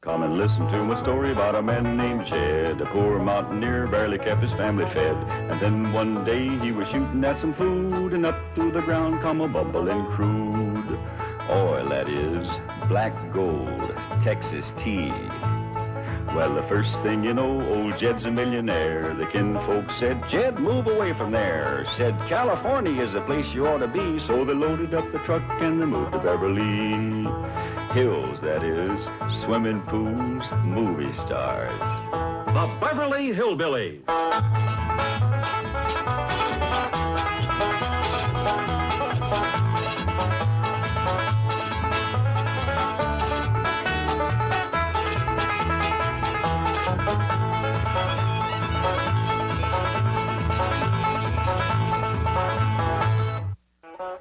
Come and listen to my story about a man named Jed. A poor mountaineer barely kept his family fed. And then one day he was shooting at some food, and up through the ground come a bubbling crude oil, that is, black gold, Texas tea. Well, the first thing you know, old Jed's a millionaire. The kinfolk said, Jed, move away from there. Said, California is the place you ought to be. So they loaded up the truck and they moved to Beverly Hills, that is, swimming pools, movie stars. The Beverly HillBillies.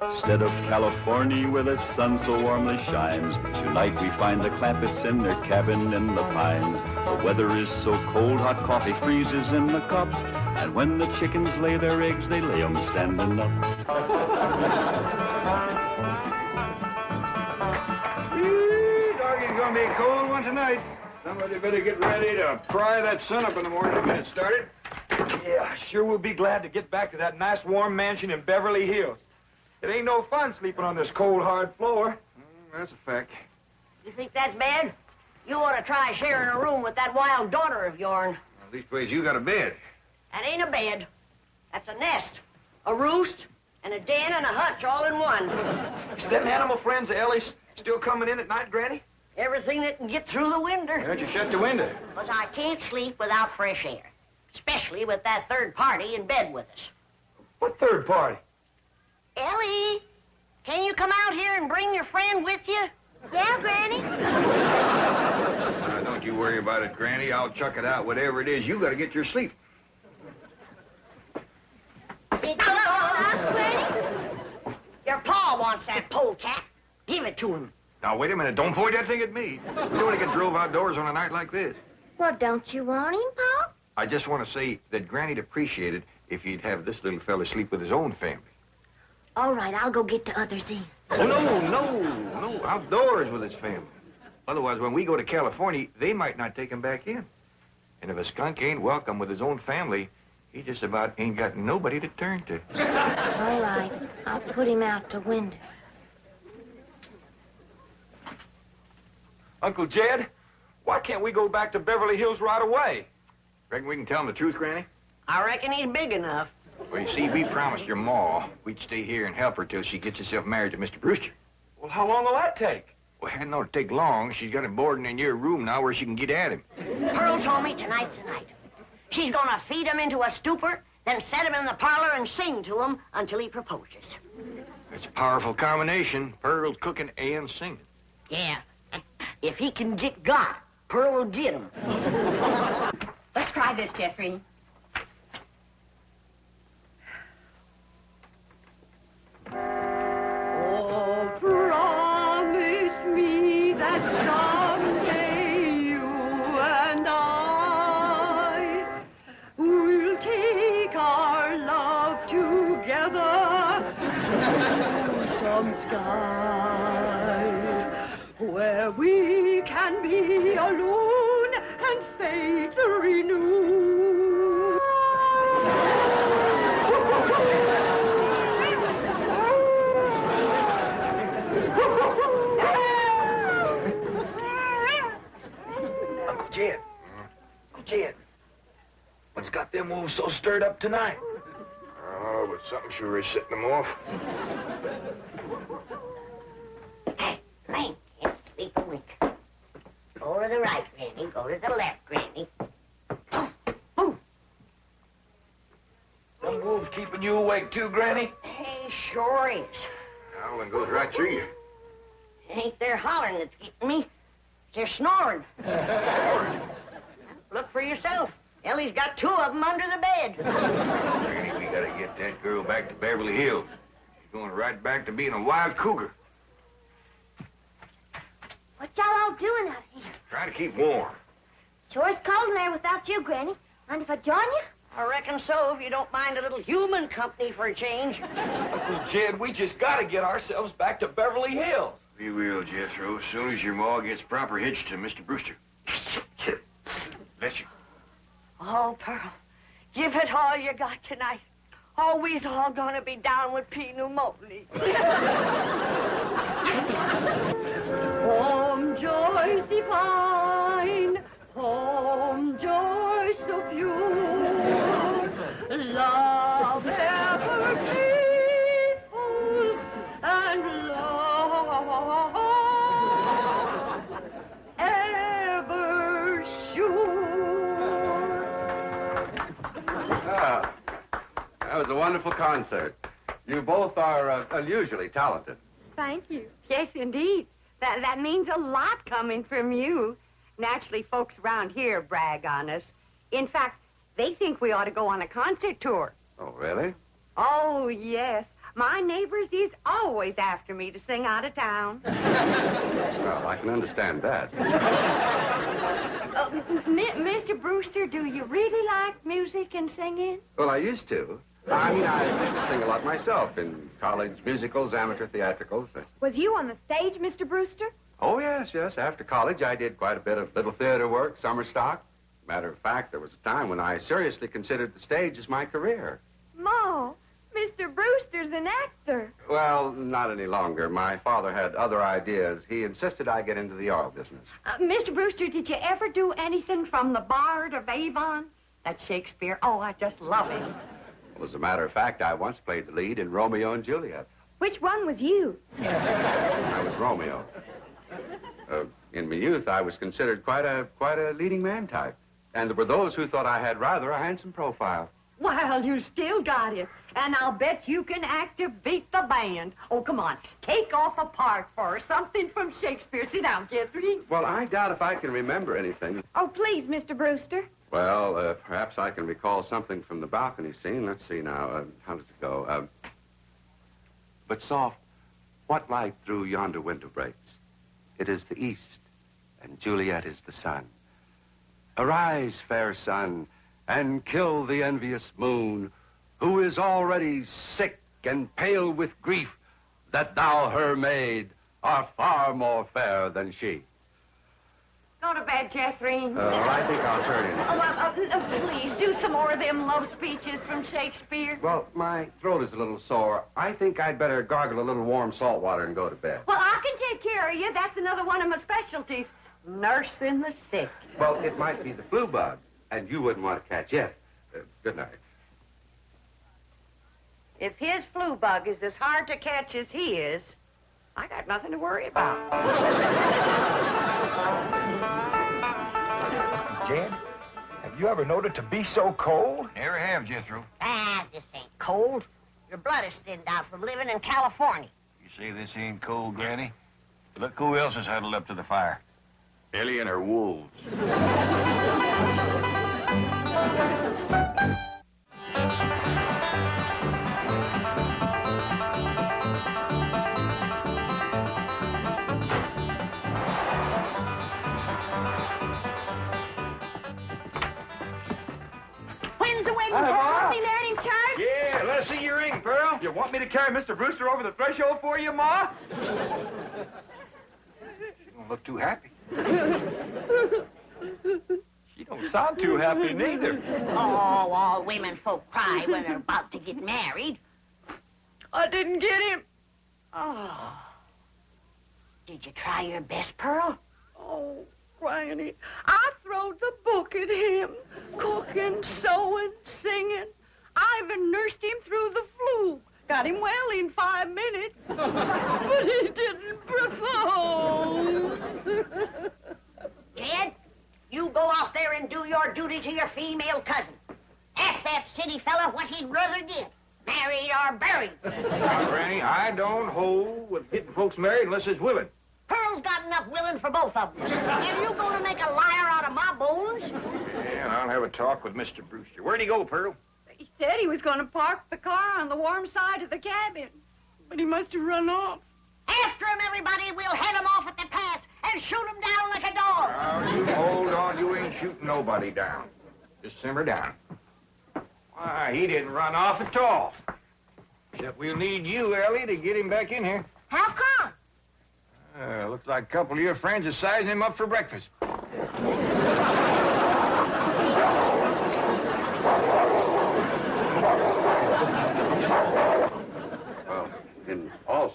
Instead of California where the sun so warmly shines, tonight we find the Clampetts in their cabin in the pines. The weather is so cold, hot coffee freezes in the cup, and when the chickens lay their eggs, they lay 'em standing up. Dog, it's gonna be a cold one tonight. Somebody better get ready to pry that sun up in the morning to get it started. Yeah, sure we'll be glad to get back to that nice warm mansion in Beverly Hills. It ain't no fun sleeping on this cold, hard floor. That's a fact. You think that's bad? You ought to try sharing a room with that wild daughter of yourn. Well, leastways, you got a bed. That ain't a bed. That's a nest, a roost, and a den and a hutch all in one. Is them animal friends of Ellie's still coming in at night, Granny? Everything that can get through the window. Why don't you shut the window? 'Cause I can't sleep without fresh air, especially with that third party in bed with us. What third party? Ellie, can you come out here and bring your friend with you? Yeah, Granny. Don't you worry about it, Granny. I'll chuck it out. Whatever it is, you got to get your sleep. It's us, Granny. Your pa wants that polecat. Give it to him. Now, wait a minute. Don't point that thing at me. You don't want to get drove outdoors on a night like this. Well, don't you want him, Pa? I just want to say that Granny'd appreciate it if he'd have this little fella sleep with his own family. All right, I'll go get the others in. Oh, no. Outdoors with his family. Otherwise, when we go to California, they might not take him back in. And if a skunk ain't welcome with his own family, he just about ain't got nobody to turn to. All right, I'll put him out the window. Uncle Jed, why can't we go back to Beverly Hills right away? Reckon we can tell him the truth, Granny? I reckon he's big enough. Well, you see, we promised your ma we'd stay here and help her till she gets herself married to Mr. Brewster. Well, how long will that take? Well, it hadn't ought to take long. She's got him boarding in your room now where she can get at him. Pearl told me tonight's the night. She's gonna feed him into a stupor, then set him in the parlor and sing to him until he proposes. It's a powerful combination. Pearl cooking and singing. Yeah. If he can get got, Pearl will get him. Let's try this, Jeffrey. Oh, promise me that someday you and I will take our love together to some sky where we can be alone and faith renew. Uncle Jed. Uncle Jed. What's got them wolves so stirred up tonight? Oh, but something sure is setting them off. Hey, Lane, can't sleep a wink. Go to the right, Granny. Go to the left, Granny. Boom. Them wolves keeping you awake too, Granny? He sure is. Howling goes right through you. It ain't their hollering that's getting me. It's their snoring. Look for yourself. Ellie's got two of them under the bed. Granny, we gotta get that girl back to Beverly Hills. She's going right back to being a wild cougar. What y'all all doing out here? Trying to keep warm. Sure is cold in there without you, Granny. Mind if I join you? I reckon so, if you don't mind a little human company for a change. Uncle Jed, we just gotta get ourselves back to Beverly Hills. We will, Jethro, as soon as your ma gets proper hitched to Mr. Brewster. Bless you. Oh, Pearl, give it all you got tonight. Oh, we's all gonna be down with pneumonia. Home joys divine, home joys so pure, love ever faithful and love ever sure. Ah, that was a wonderful concert. You both are unusually talented. Thank you. Yes, indeed. That means a lot coming from you. Naturally, folks around here brag on us. In fact, they think we ought to go on a concert tour. Oh, really? Oh, yes. My neighbors is always after me to sing out of town. Well, I can understand that. Mr. Brewster, do you really like music and singing? Well, I used to. I mean, I used to sing a lot myself in college musicals, amateur theatricals. Was you on the stage, Mr. Brewster? Oh, yes. After college, I did quite a bit of little theater work, summer stock. Matter of fact, there was a time when I seriously considered the stage as my career. Ma, Mr. Brewster's an actor. Well, not any longer. My father had other ideas. He insisted I get into the oil business. Mr. Brewster, did you ever do anything from the Bard of Avon? That's Shakespeare. Oh, I just love him. Well, as a matter of fact, I once played the lead in Romeo and Juliet. Which one was you? I was Romeo. In my youth, I was considered quite a leading man type. And there were those who thought I had rather a handsome profile. Well, you still got it. And I'll bet you can act to beat the band. Oh, come on. Take off a part for her. Something from Shakespeare. Sit down, Jeffrey. Well, I doubt if I can remember anything. Oh, please, Mr. Brewster. Well, perhaps I can recall something from the balcony scene. Let's see now. How does it go? But soft, what light through yonder window breaks? It is the east, and Juliet is the sun. Arise, fair sun, and kill the envious moon, who is already sick and pale with grief, that thou, her maid, art far more fair than she. Not a bad, Jeffrey. I think I'll turn in. Please, do some more of them love speeches from Shakespeare. Well, my throat is a little sore. I think I'd better gargle a little warm salt water and go to bed. Well, I can take care of you. That's another one of my specialties. Nursing the sick. Well, it might be the flu bug, and you wouldn't want to catch it. Good night. If his flu bug is as hard to catch as he is, I got nothing to worry about. Jed, have you ever known it to be so cold? Never have, Jethro. Ah, this ain't cold. Your blood is thinned out from living in California. You say this ain't cold, Granny? Look who else is huddled up to the fire. Ellie and her wolves. When's the wedding, I'll Pearl? be there in church. Yeah, let's see your ring, Pearl. You want me to carry Mr. Brewster over the threshold for you, Ma? You don't look too happy. She don't sound too happy neither. Oh, all women folk cry when they're about to get married. I didn't get him. Oh. Did you try your best, Pearl? Oh, Granny, I throwed the book at him. Cooking, sewing, singing. I even nursed him through the flu. Got him well in 5 minutes. But he didn't propose. Jed, you go out there and do your duty to your female cousin. Ask that city fella what he'd rather get, married or buried. Now, Granny, I don't hold with getting folks married unless it's willing. Pearl's got enough willing for both of them. And you going to make a liar out of my bones? Yeah, and I'll have a talk with Mr. Brewster. Where'd he go, Pearl? He said he was going to park the car on the warm side of the cabin. But he must have run off. After him, everybody. We'll head him off at the pass and shoot him down like a dog. Now, you hold on. You ain't shooting nobody down. Just simmer down. Why, he didn't run off at all. Except we'll need you, Ellie, to get him back in here. How come? Looks like a couple of your friends are sizing him up for breakfast.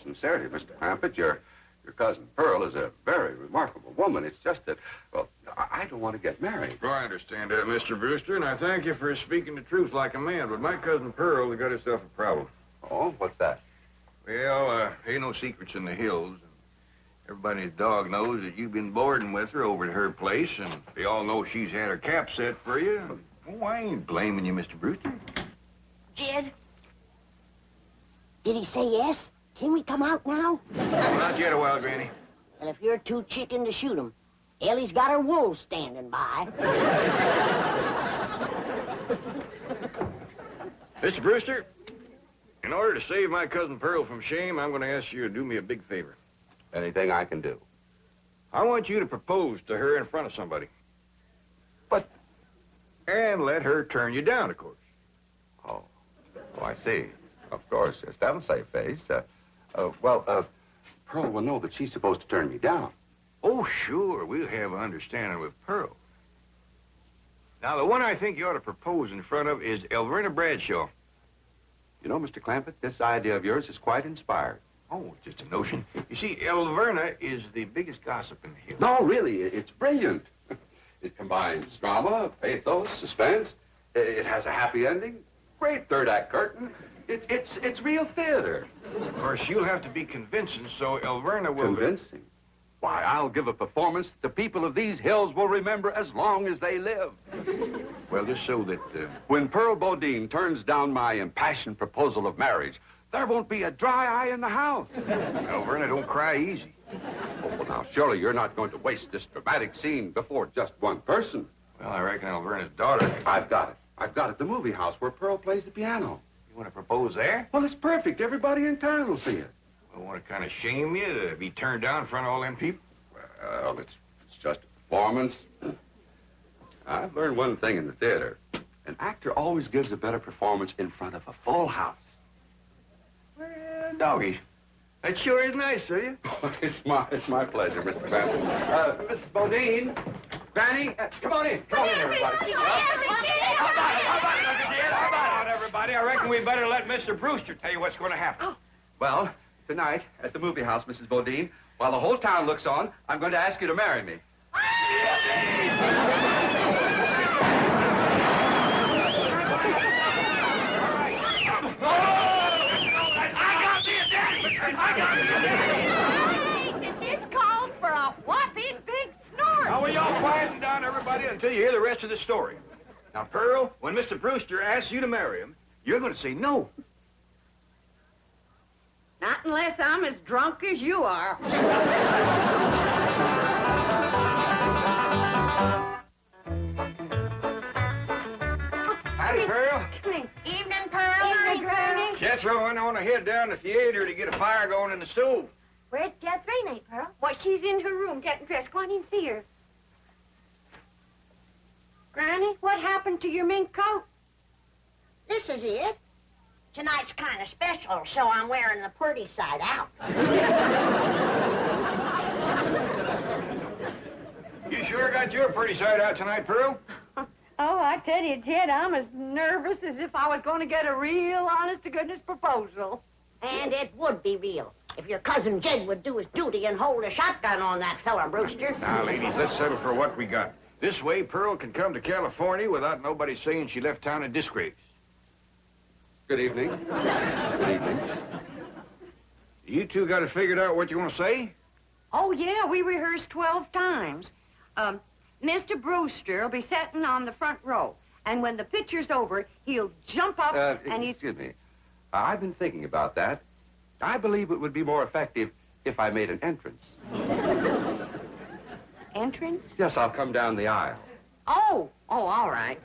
sincerity, Mr. Clampett. Your cousin Pearl is a very remarkable woman. It's just that, well, I don't want to get married. Well, I understand that, Mr. Brewster, and I thank you for speaking the truth like a man. But my cousin Pearl has got herself a problem. Oh, what's that? Well, ain't no secrets in the hills. Everybody's dog knows that you've been boarding with her over at her place, and they all know she's had her cap set for you. Oh, I ain't blaming you, Mr. Brewster. Jed? Did he say yes? Can we come out now? Well, not yet a while, Granny. Well, if you're too chicken to shoot him, Ellie's got her wolves standing by. Mr. Brewster, in order to save my cousin Pearl from shame, I'm going to ask you to do me a big favor. Anything I can do. I want you to propose to her in front of somebody. But... And let her turn you down, of course. Oh, I see. Of course, yes, that'll save face. Pearl will know that she's supposed to turn me down. Oh, sure, we'll have an understanding with Pearl. Now, the one I think you ought to propose in front of is Elverna Bradshaw. You know, Mr. Clampett, this idea of yours is quite inspired. Oh, just a notion. You see, Elverna is the biggest gossip in the hills. No, really, it's brilliant. It combines drama, pathos, suspense. It has a happy ending. Great third-act curtain. It's real theater. Of course, you'll have to be convincing, so Elverna will... Convincing? Why, I'll give a performance the people of these hills will remember as long as they live. Well, just so that... When Pearl Bodine turns down my impassioned proposal of marriage, there won't be a dry eye in the house. Elverna, don't cry easy. Oh, well, now, surely you're not going to waste this dramatic scene before just one person. Well, I reckon Elverna's daughter... I've got it. I've got it. The movie house where Pearl plays the piano. You want to propose there? Well, it's perfect. Everybody in town will see it. I want to kind of shame you to be turned down in front of all them people. Well, it's just a performance. I've learned one thing in the theater. An actor always gives a better performance in front of a full house. Well, doggies. That sure is nice, sir. You? It's my pleasure, Mr. Clampett. Mrs. Bodine, Granny, come on in. Come on in, everybody. How about it, everybody? I reckon we better let Mr. Brewster tell you what's going to happen. Well, tonight at the movie house, Mrs. Bodine, while the whole town looks on, I'm going to ask you to marry me. It's called for a whopping big snort. Now, will y'all quieten down, everybody, until you hear the rest of the story. Now, Pearl, when Mr. Brewster asks you to marry him, you're going to say no. Not unless I'm as drunk as you are. Howdy, Pearl. Evening, Pearl. Evening, Granny. Jethro went on ahead down to the theater to get a fire going in the stove. Where's Jethro, Pearl? Why, she's in her room getting dressed. Go on in and see her. Granny, what happened to your mink coat? This is it. Tonight's kind of special, so I'm wearing the pretty side out. You sure got your pretty side out tonight, Pearl? Oh, I tell you, Jed, I'm as nervous as if I was going to get a real honest-to-goodness proposal. And it would be real if your cousin Jed would do his duty and hold a shotgun on that fella, Brewster. Now, ladies, let's settle for what we got. This way, Pearl can come to California without nobody saying she left town in disgrace. Good evening. Good evening. You two got it figured out what you want to say? Oh, yeah, we rehearsed 12 times. Mr. Brewster will be sitting on the front row, and when the picture's over, he'll jump up and he'll... Excuse me. I've been thinking about that. I believe it would be more effective if I made an entrance. Entrance? Yes, I'll come down the aisle. Oh, all right.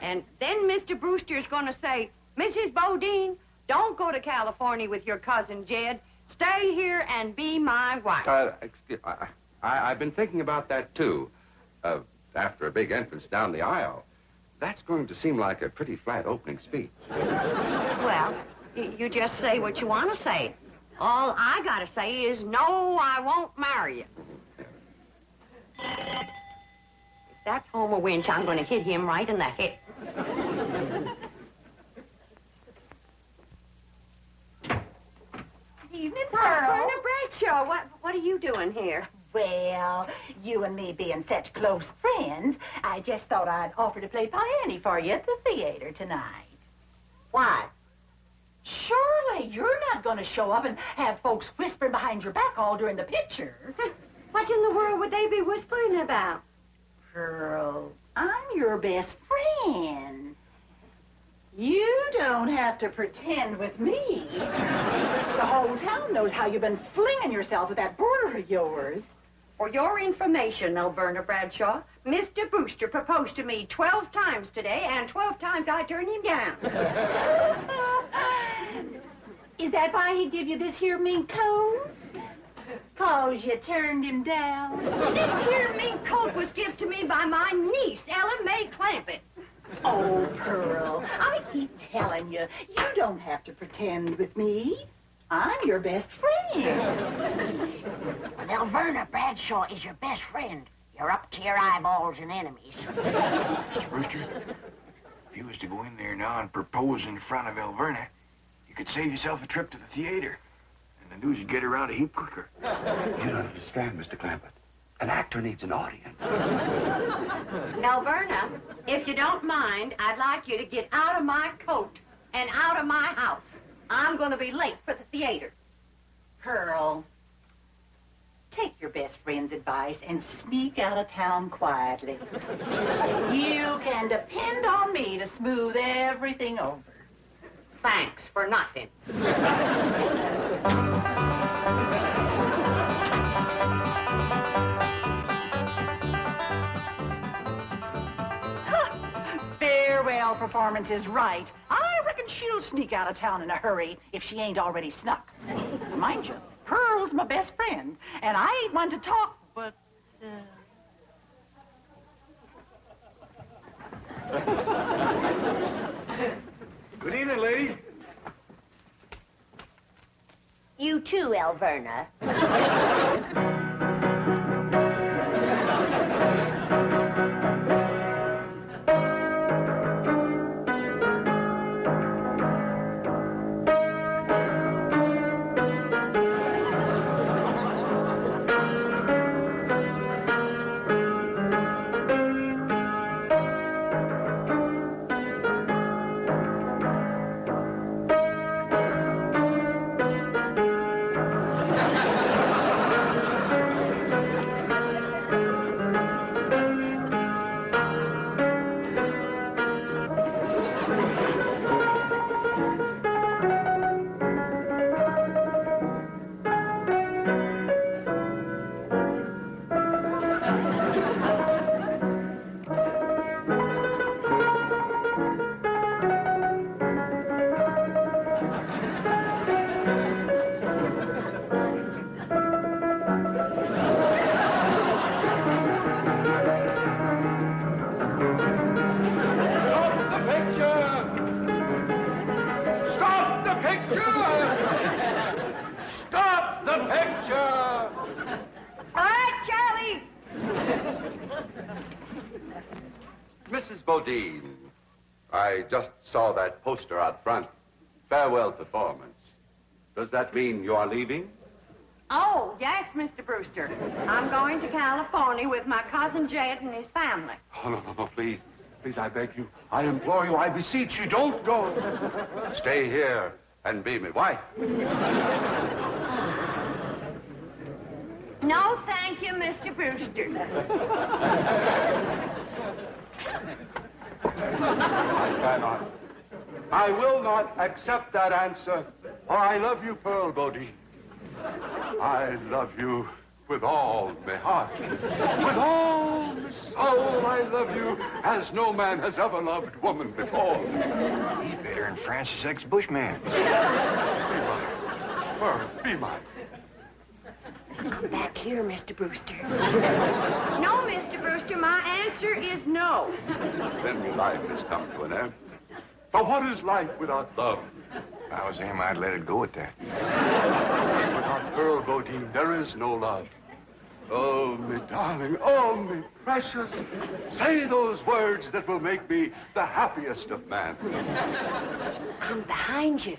And then Mr. Brewster's going to say, Mrs. Bodine, don't go to California with your cousin Jed. Stay here and be my wife. I've been thinking about that, too. After a big entrance down the aisle, that's going to seem like a pretty flat opening speech. Well, you just say what you want to say. All I got to say is, no, I won't marry you. If that's Homer Winch, I'm going to hit him right in the head. Evening, Pearl. Bradshaw, what are you doing here? Well, you and me being such close friends, I just thought I'd offer to play Piany for you at the theater tonight. Why? Surely you're not going to show up and have folks whispering behind your back all during the picture. What in the world would they be whispering about? Pearl, I'm your best friend. You don't have to pretend with me. The whole town knows how you've been flinging yourself with that boarder of yours. For your information, Alverna Bradshaw, Mr. Brewster proposed to me 12 times today, and 12 times I turned him down. Is that why he give you this here mink coat? 'Cause you turned him down? This here mink coat was given to me by my niece, Ellen May Clampett. Oh, Pearl, I keep telling you, you don't have to pretend with me. I'm your best friend. When Alverna Bradshaw is your best friend, you're up to your eyeballs in enemies. Mr. Brewster, if you was to go in there now and propose in front of Alverna, you could save yourself a trip to the theater. And the news would get around a heap quicker. You don't understand, Mr. Clampett. An actor needs an audience. Alverna, if you don't mind, I'd like you to get out of my coat and out of my house. I'm going to be late for the theater. Pearl, take your best friend's advice and sneak out of town quietly. You can depend on me to smooth everything over. Thanks for nothing. Farewell performance is right. I reckon she'll sneak out of town in a hurry if she ain't already snuck. Mind you, Pearl's my best friend, and I ain't one to talk, but... Good evening, lady. You too, Alverna. Mrs. Bodine, I just saw that poster out front. Farewell performance. Does that mean you are leaving? Oh, yes, Mr. Brewster. I'm going to California with my cousin Jed and his family. Oh, no, please. Please, I beg you. I implore you. I beseech you. Don't go. Stay here and be my wife. No, thank you, Mr. Brewster. I cannot. I will not accept that answer, for I love you, Pearl Bodine. I love you with all my heart. With all my soul, I love you as no man has ever loved woman before. He's better than Francis X. Bushman. Be mine. Pearl, be mine. Come back here, Mr. Brewster. No, Mr. Brewster, my answer is no. Then your life has come to an end. For what is life without love? If I was him, I'd let it go at that. Without Pearl Bodine, there is no love. Oh, me darling, oh, me precious. Say those words that will make me the happiest of men. I'm behind you.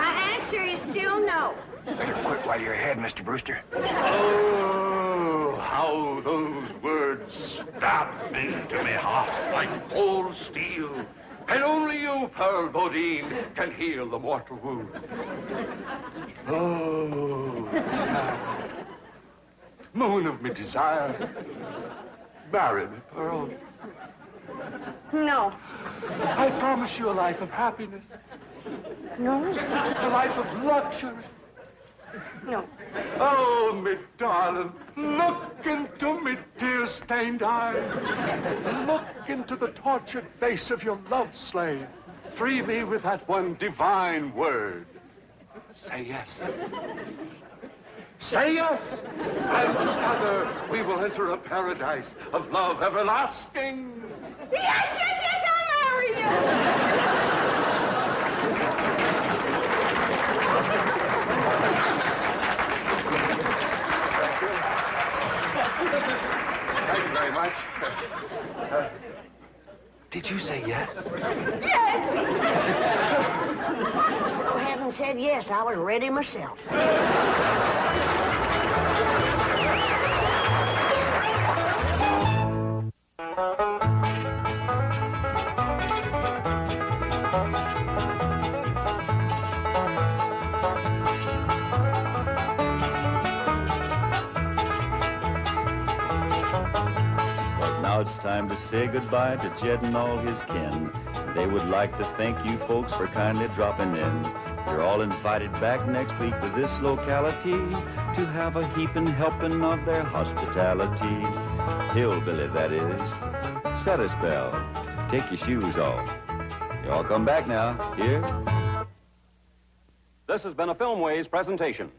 My answer is still no. Better quit while you're ahead, Mr. Brewster. Oh, how those words stab into me heart like cold steel. And only you, Pearl Bodine, can heal the mortal wound. Oh, moon of me desire, marry me, Pearl. No. I promise you a life of happiness, No. a life of luxury. No. Oh, me darling, look into me tear-stained eyes. Look into the tortured face of your love slave. Free me with that one divine word. Say yes. Say yes, and together we will enter a paradise of love everlasting. Yes, I'll marry you. Thank you very much. Did you say yes? Yes! If I hadn't said yes, I was ready myself. Now it's time to say goodbye to Jed and all his kin. They would like to thank you folks for kindly dropping in. You're all invited back next week to this locality to have a heaping helping of their hospitality. Hillbilly, that is. Set a spell. Take your shoes off. You all come back now. Here. This has been a Filmways presentation.